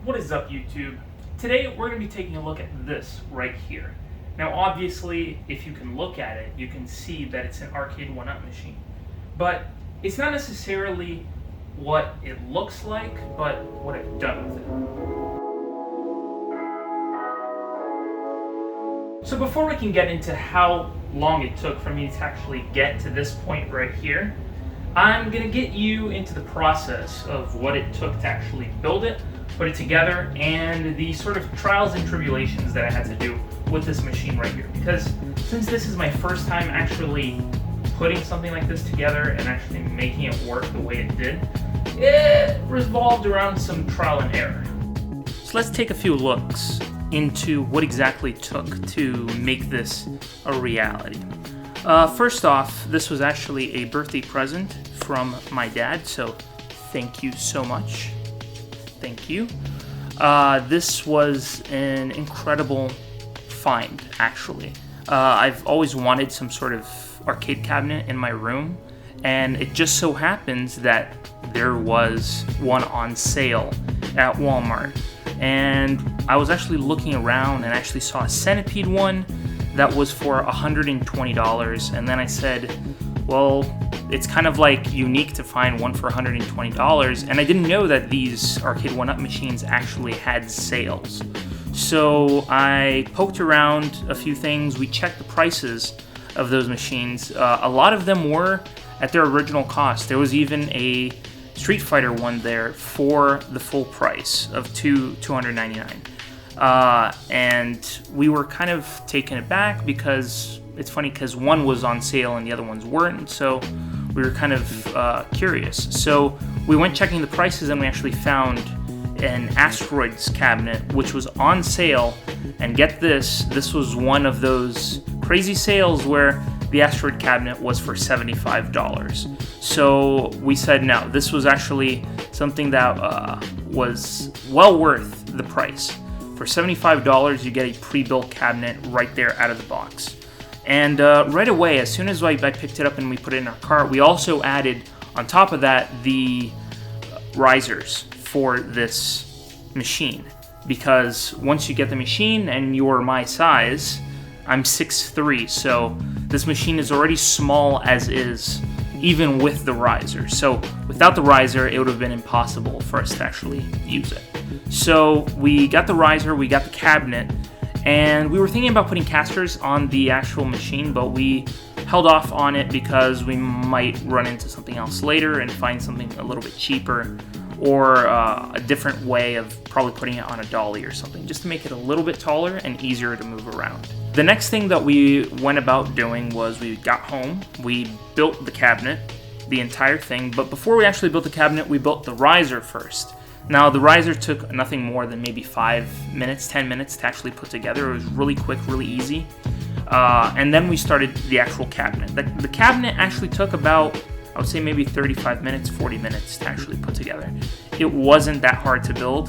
What is up, YouTube? Today we're going to be taking a look at this right here. Now obviously, if you can look at it, you can see that it's an Arcade1Up machine. But it's not necessarily what it looks like, but what I've done with it. So before we can get into how long it took for me to actually get to this point right here, I'm going to get you into the process of what it took to actually build it, put it together, and the sort of trials and tribulations that I had to do with this machine right here. Because since this is my first time actually putting something like this together and actually making it work the way it did, it revolved around some trial and error. So let's take a few looks into what exactly it took to make this a reality. First off, this was actually a birthday present from my dad, so thank you so much. Thank you. This was an incredible find, actually. I've always wanted some sort of arcade cabinet in my room, and it just so happens that there was one on sale at Walmart. And I was actually looking around and actually saw a Centipede one that was for $120, and then I said, well, it's kind of like unique to find one for $120, and I didn't know that these Arcade1Up machines actually had sales. So I poked around a few things, we checked the prices of those machines. A lot of them were at their original cost. There was even a Street Fighter one there for the full price of $299. And we were kind of taken aback because it's funny because one was on sale and the other ones weren't, so we were kind of curious. So we went checking the prices and we actually found an Asteroids cabinet which was on sale, and get this, this was one of those crazy sales where the Asteroid cabinet was for $75. So we said no, this was actually something that was well worth the price. For $75, you get a pre-built cabinet right there out of the box. And right away, as soon as I picked it up and we put it in our cart, we also added, on top of that, the risers for this machine. Because once you get the machine and you're my size, I'm 6'3", so this machine is already small as is, even with the riser. So without the riser, it would have been impossible for us to actually use it. So we got the riser, we got the cabinet, and we were thinking about putting casters on the actual machine, but we held off on it because we might run into something else later and find something a little bit cheaper, or a different way of probably putting it on a dolly or something, just to make it a little bit taller and easier to move around. The next thing that we went about doing was we got home, we built the cabinet, the entire thing, but before we actually built the cabinet, we built the riser first. Now, the riser took nothing more than maybe 5 minutes, 10 minutes to actually put together. It was really quick, really easy. And then we started the actual cabinet. The cabinet actually took about, I would say maybe 35 minutes, 40 minutes to actually put together. It wasn't that hard to build.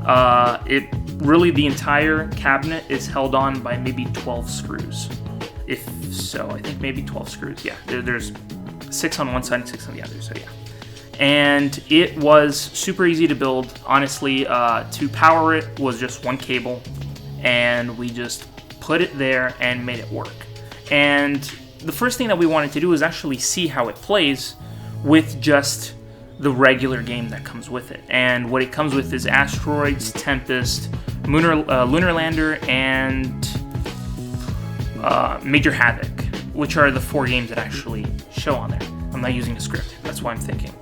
The entire cabinet is held on by maybe 12 screws. If so, I think maybe 12 screws, yeah. There's 6 on one side and 6 on the other, so yeah. And it was super easy to build. Honestly, to power it was just one cable, and we just put it there and made it work. And the first thing that we wanted to do is actually see how it plays with just the regular game that comes with it. And what it comes with is Asteroids, Tempest, Lunar Lander, and Major Havoc, which are the 4 games that actually show on there. I'm not using a script, that's why I'm thinking.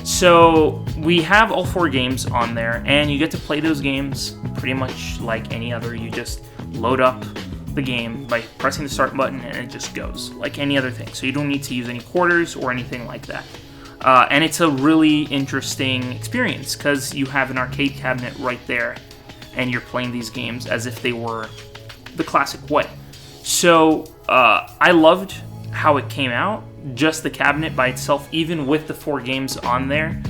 So we have all 4 games on there, and you get to play those games pretty much like any other. You just load up the game by pressing the start button, and it just goes like any other thing. So you don't need to use any quarters or anything like that. And it's a really interesting experience because you have an arcade cabinet right there, and you're playing these games as if they were the classic way. So I loved how it came out. Just the cabinet by itself, even with the 4 games on there,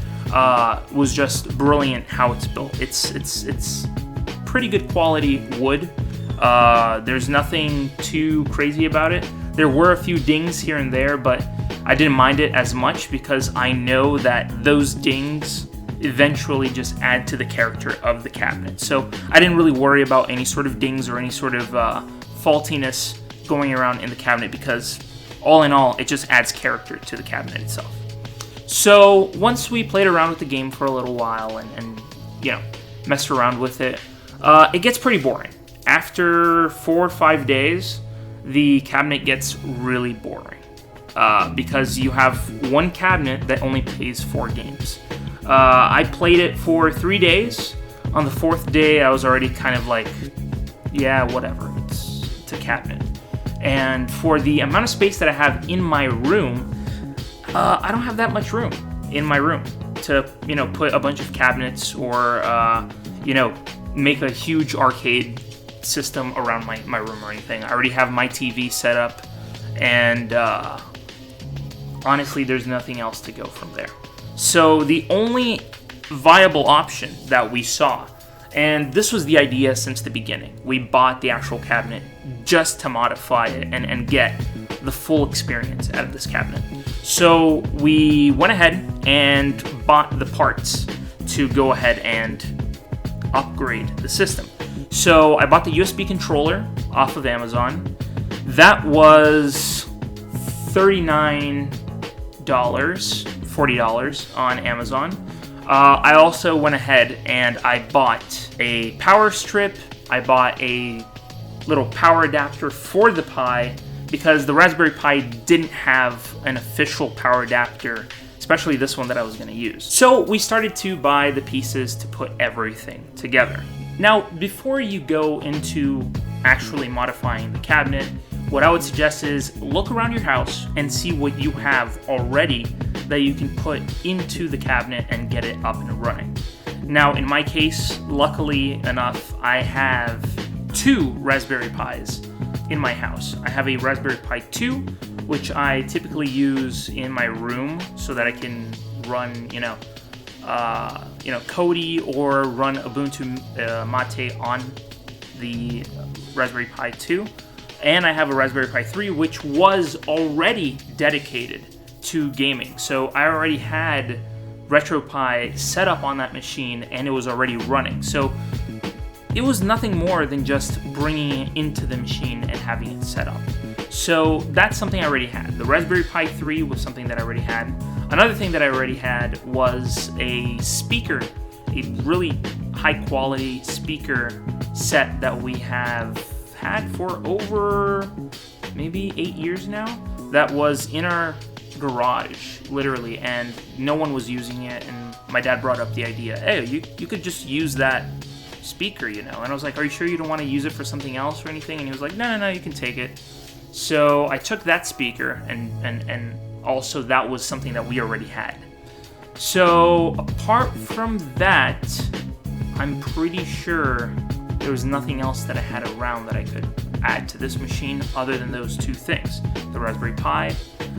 was just brilliant how it's built. It's pretty good quality wood. There's nothing too crazy about it. There were a few dings here and there, but I didn't mind it as much because I know that those dings eventually just add to the character of the cabinet. So I didn't really worry about any sort of dings or any sort of faultiness going around in the cabinet, because all in all, it just adds character to the cabinet itself. So once we played around with the game for a little while and you know, messed around with it, it gets pretty boring. After 4 or 5 days, the cabinet gets really boring because you have one cabinet that only plays 4 games. I played it for 3 days. On the 4th day, I was already kind of like, yeah, whatever, it's a cabinet. And for the amount of space that I have in my room, I don't have that much room in my room to, you know, put a bunch of cabinets or, you know, make a huge arcade system around my room or anything. I already have my TV set up, and honestly, there's nothing else to go from there. So the only viable option that we saw, and this was the idea since the beginning, we bought the actual cabinet just to modify it and get the full experience out of this cabinet. So we went ahead and bought the parts to go ahead and upgrade the system. So I bought the USB controller off of Amazon. That was $39, $40 on Amazon. I also went ahead and I bought a power strip. I bought a little power adapter for the Pi, because the Raspberry Pi didn't have an official power adapter, especially this one that I was going to use. So we started to buy the pieces to put everything together. Now, before you go into actually modifying the cabinet, what I would suggest is look around your house and see what you have already that you can put into the cabinet and get it up and running. Now, in my case, luckily enough, I have 2 Raspberry Pis in my house. I have a Raspberry Pi 2, which I typically use in my room so that I can run, Kodi or run Ubuntu Mate on the Raspberry Pi 2. And I have a Raspberry Pi 3, which was already dedicated to gaming. So I already had RetroPie set up on that machine and it was already running. So it was nothing more than just bringing it into the machine and having it set up. So that's something I already had. The Raspberry Pi 3 was something that I already had. Another thing that I already had was a speaker, a really high quality speaker set that we have had for over maybe 8 years now. That was in our garage, literally, and no one was using it, and my dad brought up the idea, hey, you could just use that speaker, and I was like, are you sure you don't want to use it for something else or anything? And he was like, no, you can take it. So I took that speaker, and also that was something that we already had. So apart from that, I'm pretty sure there was nothing else that I had around that I could add to this machine other than those 2 things. The Raspberry Pi,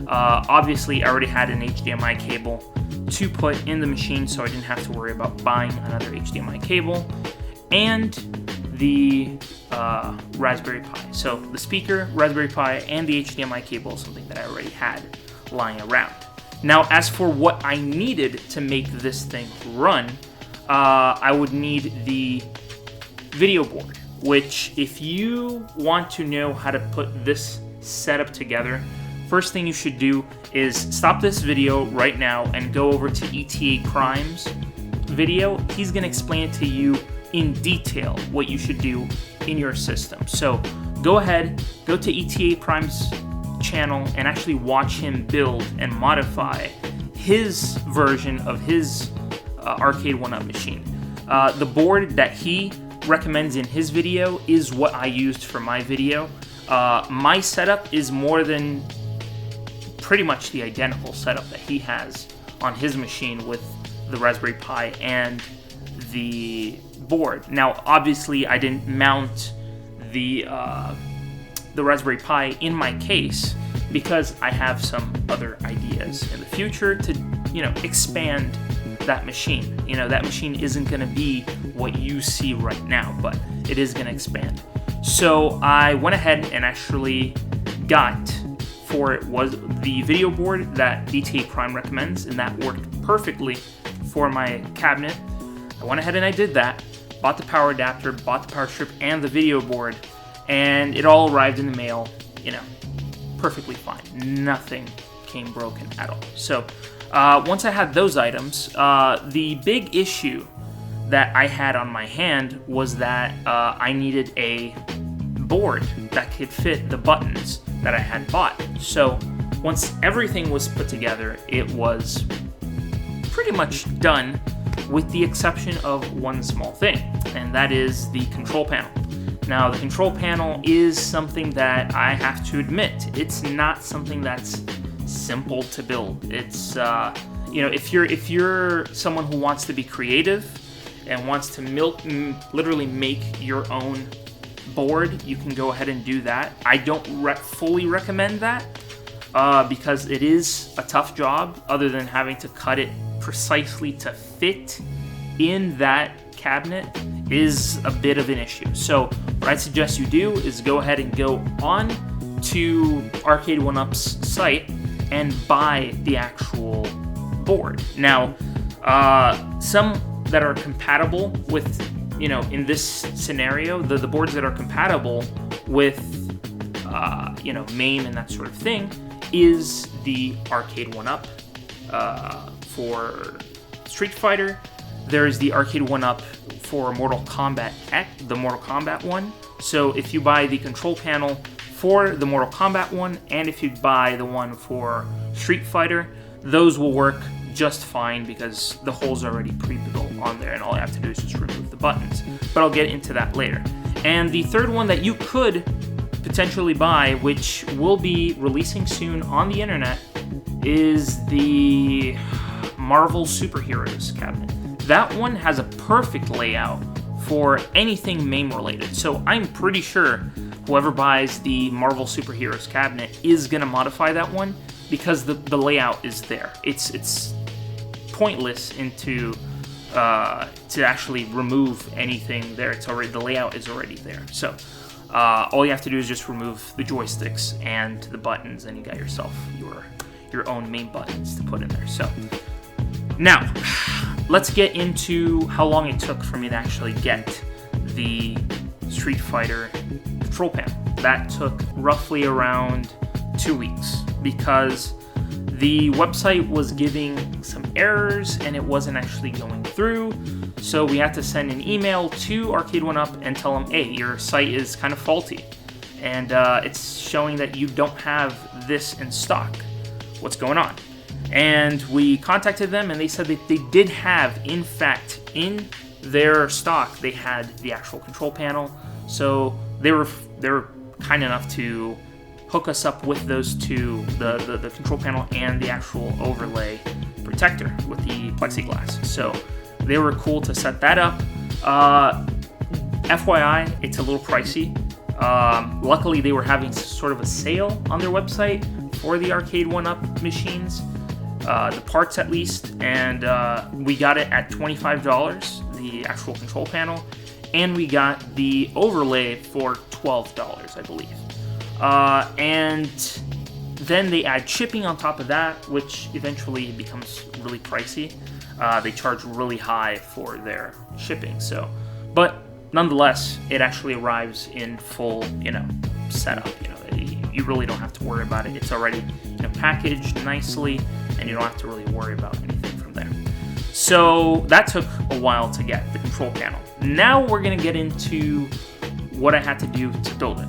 obviously I already had an HDMI cable to put in the machine, so I didn't have to worry about buying another HDMI cable, and the Raspberry Pi. So the speaker, Raspberry Pi, and the HDMI cable is something that I already had lying around. Now, as for what I needed to make this thing run, I would need the video board, which if you want to know how to put this setup together, first thing you should do is stop this video right now and go over to ETA Prime's video. He's going to explain it to you in detail what you should do in your system. So go ahead, go to ETA Prime's channel and actually watch him build and modify his version of his Arcade1Up machine. The board that he recommends in his video is what I used for my video. My setup is more than pretty much the identical setup that he has on his machine with the Raspberry Pi and the board. Now, obviously, I didn't mount the Raspberry Pi in my case because I have some other ideas in the future to, expand that machine. That machine isn't going to be what you see right now, but it is going to expand. So I went ahead and actually got, for it was the video board that ETA Prime recommends, and that worked perfectly for my cabinet. I went ahead and I did that, bought the power adapter, bought the power strip, and the video board, and it all arrived in the mail, you know, perfectly fine. Nothing came broken at all. So once I had those items, the big issue that I had on my hand was that I needed a board that could fit the buttons that I had bought. So once everything was put together, it was pretty much done, with the exception of one small thing, and that is the control panel. Now, the control panel is something that I have to admit, it's not something that's simple to build. It's you know, if you're someone who wants to be creative and wants to literally make your own board, you can go ahead and do that. I don't fully recommend that because it is a tough job, other than having to cut it precisely to fit in that cabinet is a bit of an issue. So what I'd suggest you do is go ahead and go on to Arcade1Up's site and buy the actual board. Now, some that are compatible with, you know, in this scenario, the boards that are compatible with, you know, MAME and that sort of thing is the Arcade1Up for Street Fighter. There's the Arcade1Up for Mortal Kombat X, the Mortal Kombat one. So if you buy the control panel for the Mortal Kombat one, and if you buy the one for Street Fighter, those will work just fine because the hole's already pre-built on there, and all I have to do is just remove the buttons. But I'll get into that later. And the third one that you could potentially buy, which will be releasing soon on the internet, is the Marvel Superheroes cabinet. That one has a perfect layout for anything MAME related. So I'm pretty sure whoever buys the Marvel Superheroes cabinet is going to modify that one because the layout is there. It's pointless to actually remove anything there. It's already, the layout is already there. So all you have to do is just remove the joysticks and the buttons, and you got yourself your own MAME buttons to put in there. So now let's get into how long it took for me to actually get the Street Fighter control panel. That took roughly around 2 weeks because the website was giving some errors and it wasn't actually going through. So we had to send an email to Arcade1Up and tell them, hey, your site is kind of faulty and it's showing that you don't have this in stock. What's going on? And we contacted them and they said that they did have, in fact, in their stock, they had the actual control panel. So they were kind enough to hook us up with those two, the control panel and the actual overlay protector with the plexiglass. So they were cool to set that up. FYI, it's a little pricey. Luckily, they were having sort of a sale on their website for the Arcade1Up machines, the parts at least, and we got it at $25, the actual control panel, and we got the overlay for $12, I believe. And then they add shipping on top of that, which eventually becomes really pricey. They charge really high for their shipping. So, but nonetheless, it actually arrives in full, setup. You really don't have to worry about it. It's already, packaged nicely, and you don't have to really worry about anything from there. So that took a while to get the control panel. Now we're gonna get into what I had to do to build it.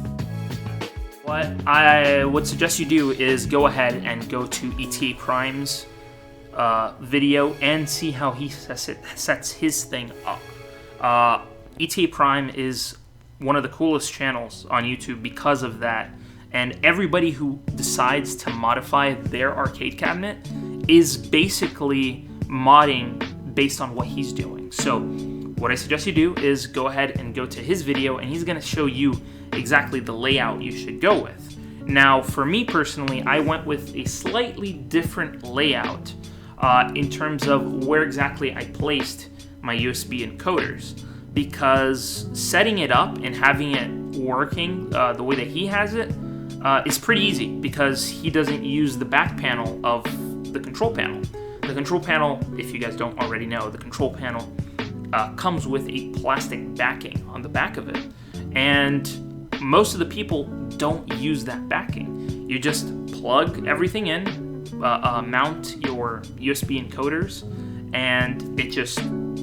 What I would suggest you do is go ahead and go to ETA Prime's video and see how he sets his thing up. ETA Prime is one of the coolest channels on YouTube because of that, and everybody who decides to modify their arcade cabinet is basically modding based on what he's doing. So what I suggest you do is go ahead and go to his video, and he's going to show you exactly the layout you should go with. Now, for me personally, I went with a slightly different layout in terms of where exactly I placed my USB encoders, because setting it up and having it working the way that he has it is pretty easy, because he doesn't use the back panel of the control panel. The the control panel, if you guys don't already know, the control panel comes with a plastic backing on the back of it. And most of the people don't use that backing. You just plug everything in, mount your USB encoders, and it's just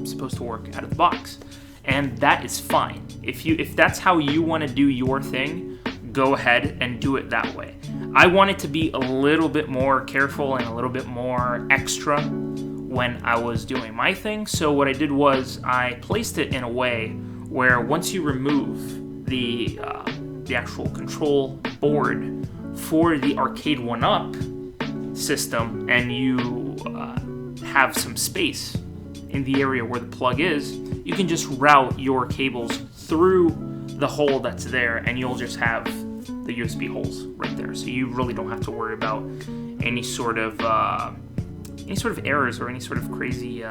supposed to work out of the box. And that is fine. If that's how you want to do your thing, go ahead and do it that way. I wanted to be a little bit more careful and a little bit more extra when I was doing my thing. So what I did was I placed it in a way where once you remove the actual control board for the Arcade1Up system, and you have some space in the area where the plug is, you can just route your cables through the hole that's there, and you'll just have the USB holes right there. So you really don't have to worry about any sort of errors or any sort of crazy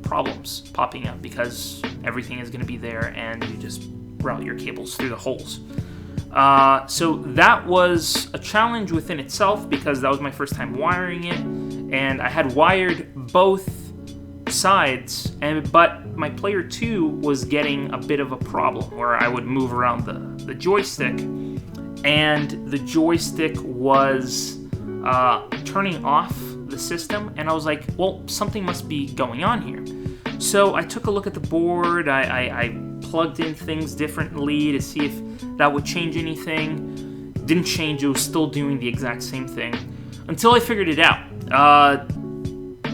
problems popping up, because everything is going to be there and you just route your cables through the holes. So that was a challenge within itself, because that was my first time wiring it, and I had wired both sides, but my player 2 was getting a bit of a problem where I would move around the joystick, and the joystick was turning off the system, and I was like, well, something must be going on here. So I took a look at the board. I plugged in things differently to see if that would change anything. Didn't change. It was still doing the exact same thing until I figured it out.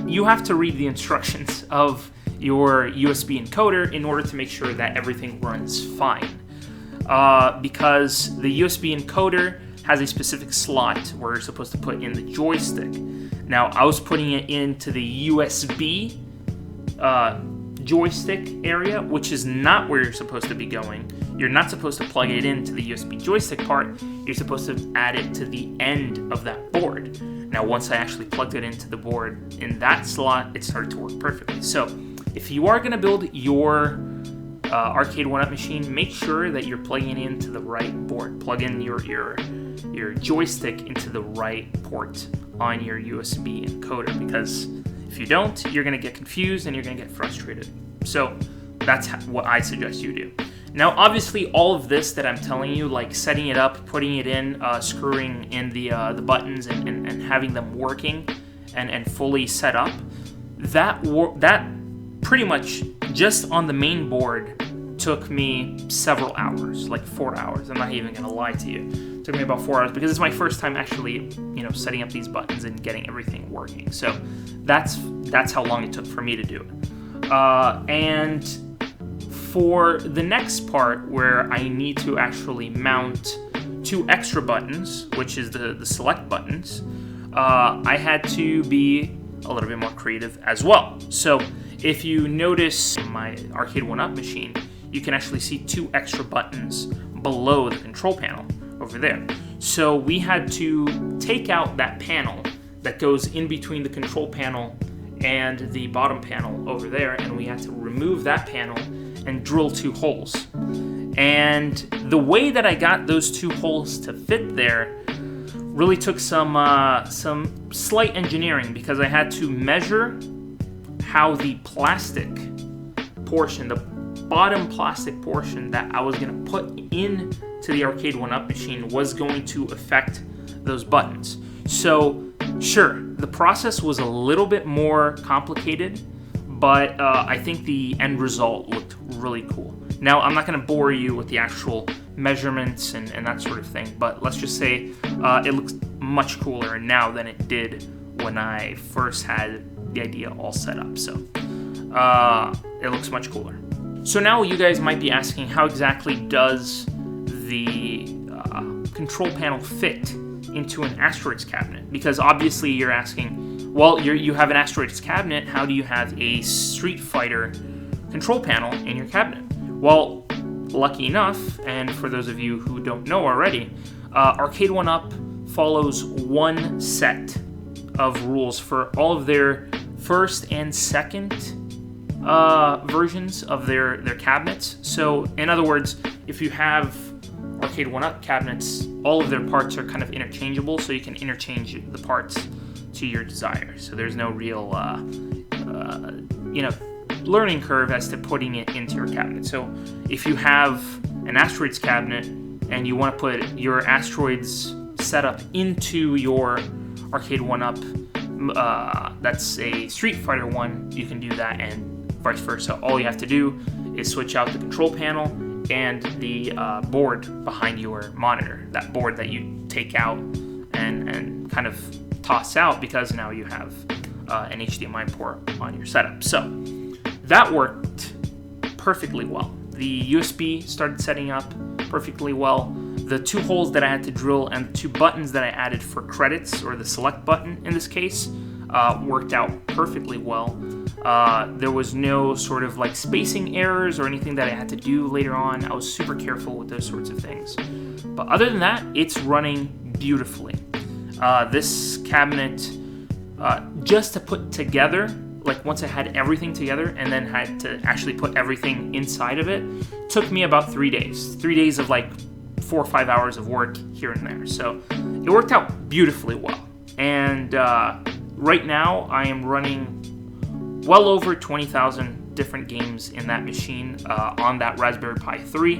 You have to read the instructions of your USB encoder in order to make sure that everything runs fine. Because the USB encoder has a specific slot where you're supposed to put in the joystick. Now, I was putting it into the USB joystick area, which is not where you're supposed to be going. You're not supposed to plug it into the USB joystick part. You're supposed to add it to the end of that board. Now, once I actually plugged it into the board in that slot, it started to work perfectly. So, if you are going to build your Arcade1Up machine, make sure that you're plugging it into the right board. Plug in your joystick into the right port on your USB encoder, because if you don't, you're going to get confused and you're going to get frustrated. So that's what I suggest you do. Now, obviously, all of this that I'm telling you, like setting it up, putting it in, screwing in the buttons, and having them working and fully set up, that pretty much just on the main board took me several hours, like 4 hours. I'm not even going to lie to you. It took me about 4 hours because it's my first time actually, setting up these buttons and getting everything working. So that's how long it took for me to do it. And for the next part, where I need to actually mount 2 extra buttons, which is the select buttons, I had to be a little bit more creative as well. So if you notice my Arcade1Up machine, you can actually see 2 extra buttons below the control panel over there. So we had to take out that panel that goes in between the control panel and the bottom panel over there, and we had to remove that panel and drill 2 holes. And the way that I got those 2 holes to fit there really took some slight engineering, because I had to measure how the plastic portion, the bottom plastic portion that I was going to put into the Arcade1Up machine, was going to affect those buttons. So sure, the process was a little bit more complicated, but I think the end result looked really cool. Now, I'm not going to bore you with the actual measurements and that sort of thing, but let's just say it looks much cooler now than it did when I first had the idea all set up. So it looks much cooler. So now you guys might be asking, how exactly does the control panel fit into an Asteroids cabinet? Because obviously you're asking, well, you have an Asteroids cabinet, how do you have a Street Fighter control panel in your cabinet? Well, lucky enough, and for those of you who don't know already, Arcade1Up follows one set of rules for all of their first and second versions of their cabinets. So in other words, if you have Arcade1Up cabinets, all of their parts are kind of interchangeable, so you can interchange the parts to your desire. So there's no real, learning curve as to putting it into your cabinet. So if you have an asteroids cabinet and you want to put your asteroids setup into your Arcade1Up, that's a Street Fighter one, you can do that, and vice versa. All you have to do is switch out the control panel and the board behind your monitor, that board that you take out and kind of toss out, because now you have an HDMI port on your setup. So that worked perfectly well. The USB started setting up perfectly well. The 2 holes that I had to drill and the 2 buttons that I added for credits, or the select button in this case, worked out perfectly well. There was no sort of like spacing errors or anything that I had to do later on. I was super careful with those sorts of things. But other than that, it's running beautifully. This cabinet, just to put together, like once I had everything together and then had to actually put everything inside of it, took me about 3 days. 3 days of like 4 or 5 hours of work here and there. So it worked out beautifully well. And right now I am running well over 20,000 different games in that machine on that Raspberry Pi 3,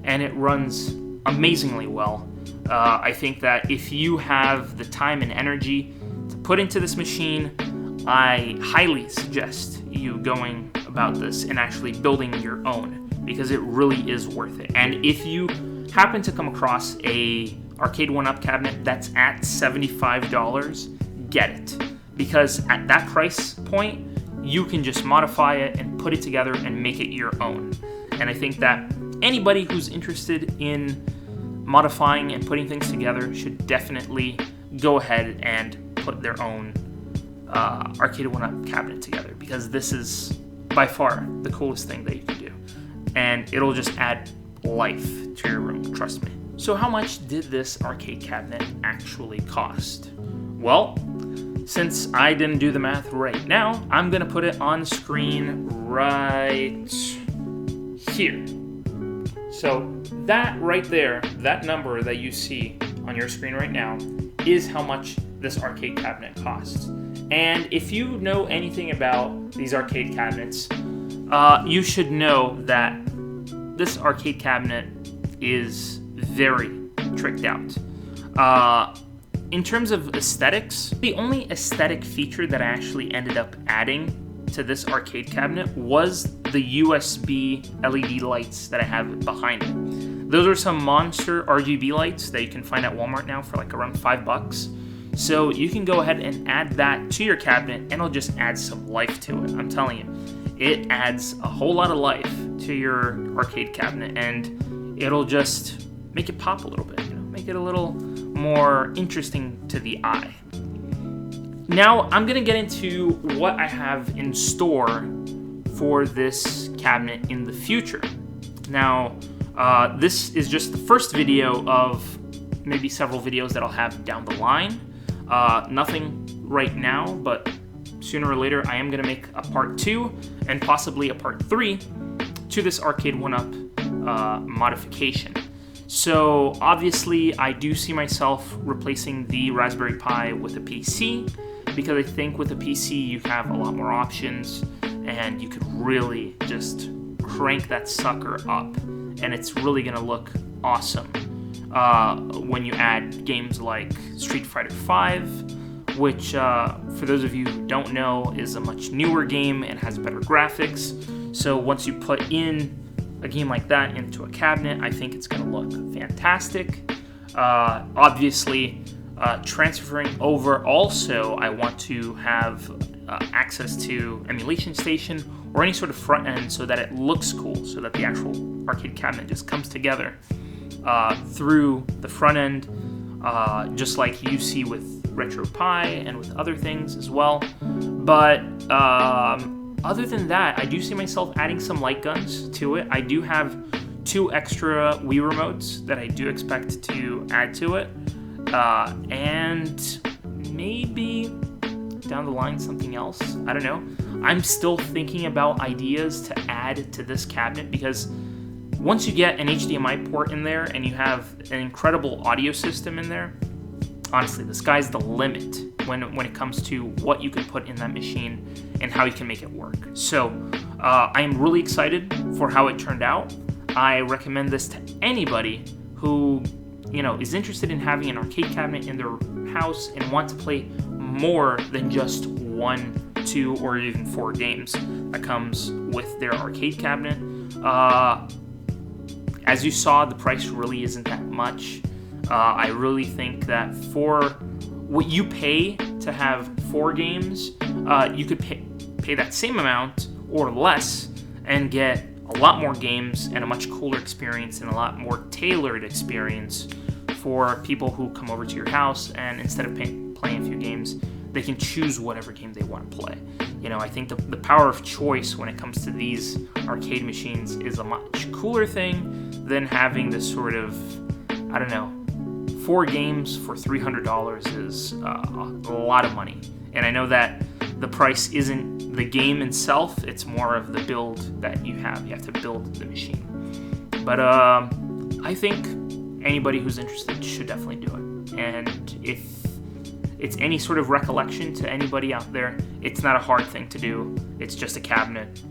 and it runs amazingly well. I think that if you have the time and energy to put into this machine, I highly suggest you going about this and actually building your own, because it really is worth it. And if you happen to come across a Arcade1Up cabinet that's at $75, get it, because at that price point you can just modify it and put it together and make it your own. And I think that anybody who's interested in modifying and putting things together should definitely go ahead and put their own Arcade1Up cabinet together, because this is by far the coolest thing that you can do, and it'll just add life to your room, trust me. So how much did this arcade cabinet actually cost? Well, since I didn't do the math right now, I'm gonna put it on screen right here. So that right there, that number that you see on your screen right now, is how much this arcade cabinet costs. And if you know anything about these arcade cabinets, you should know that this arcade cabinet is very tricked out. In terms of aesthetics, the only aesthetic feature that I actually ended up adding to this arcade cabinet was the USB LED lights that I have behind it. Those are some monster RGB lights that you can find at Walmart now for like around $5. So you can go ahead and add that to your cabinet and it'll just add some life to it. I'm telling you, it adds a whole lot of life to your arcade cabinet, and it'll just make it pop a little bit, make it a little more interesting to the eye. Now I'm gonna get into what I have in store for this cabinet in the future. Now, this is just the first video of maybe several videos that I'll have down the line. Nothing right now, but sooner or later I am going to make a part 2 and possibly a part 3 to this Arcade1Up modification. So obviously I do see myself replacing the Raspberry Pi with a PC, because I think with a PC you have a lot more options and you could really just crank that sucker up, and it's really going to look awesome when you add games like Street Fighter V, which for those of you who don't know is a much newer game and has better graphics. So once you put in a game like that into a cabinet, I think it's going to look fantastic. Obviously, transferring over also, I want to have access to emulation station or any sort of front end so that it looks cool, so that the actual arcade cabinet just comes together through the front end, just like you see with RetroPie and with other things as well. But other than that, I do see myself adding some light guns to it. I do have 2 extra Wii remotes that I do expect to add to it, and maybe down the line something else. I don't know. I'm still thinking about ideas to add to this cabinet, because once you get an HDMI port in there and you have an incredible audio system in there, honestly, the sky's the limit when it comes to what you can put in that machine and how you can make it work. So I am really excited for how it turned out. I recommend this to anybody who, you know, is interested in having an arcade cabinet in their house and want to play more than just 1, 2, or even 4 games that comes with their arcade cabinet. As you saw, the price really isn't that much. I really think that for what you pay to have 4 games, you could pay that same amount or less and get a lot more games and a much cooler experience and a lot more tailored experience for people who come over to your house, and instead of playing a few games, they can choose whatever game they want to play. You know, I think the power of choice when it comes to these arcade machines is a much cooler thing than having this sort of, I don't know, 4 games for $300 is a lot of money. And I know that the price isn't the game itself, it's more of the build that you have. You have to build the machine. But I think anybody who's interested should definitely do it. And if it's any sort of recollection to anybody out there, it's not a hard thing to do. It's just a cabinet,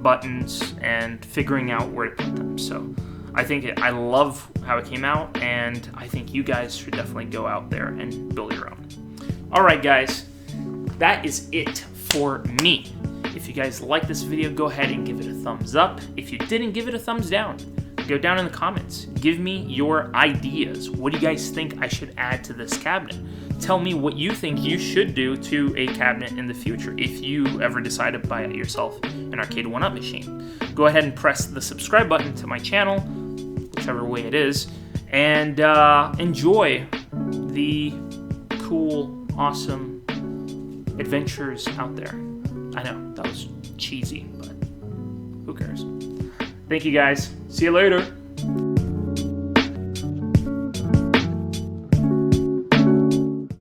buttons, and figuring out where to put them. So I think I love how it came out, and I think you guys should definitely go out there and build your own. All right, guys, that is it for me. If you guys like this video, go ahead and give it a thumbs up. If you didn't, give it a thumbs down. Go down in the comments. Give me your ideas. What do you guys think I should add to this cabinet? Tell me what you think you should do to a cabinet in the future if you ever decide to buy it yourself an Arcade1Up machine. Go ahead and press the subscribe button to my channel, whichever way it is, and enjoy the cool, awesome adventures out there. I know, that was cheesy, but who cares? Thank you guys. See you later.